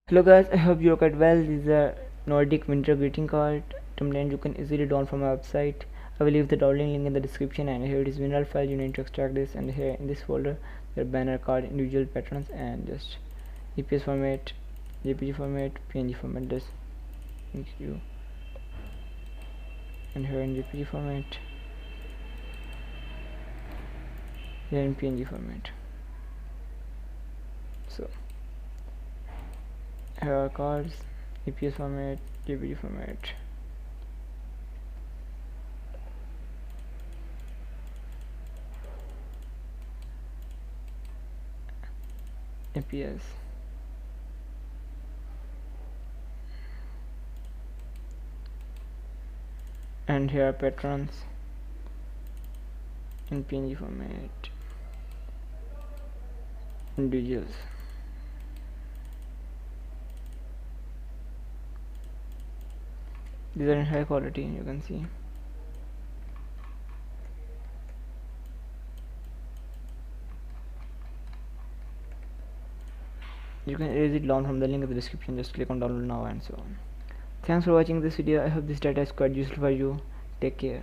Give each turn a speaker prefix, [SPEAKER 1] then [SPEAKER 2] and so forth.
[SPEAKER 1] Hello guys, I hope you're quite well. This is a Nordic winter greeting card template you can easily download from my website. I will leave the downloading link in the description, and here it is mineral file. You need to extract this, and here in this folder there are banner, card, individual patterns, and just EPS format, JPG format, PNG format. This makes you, and here in JPG format, here in PNG format. So here are cards, EPS format, JPG format. EPS. And here are patterns in PNG format, individuals. These are in high quality, you can see. You can erase it down from the link in the description. Just click on download now and so on. Thanks for watching this video. I hope this data is quite useful for you. Take care.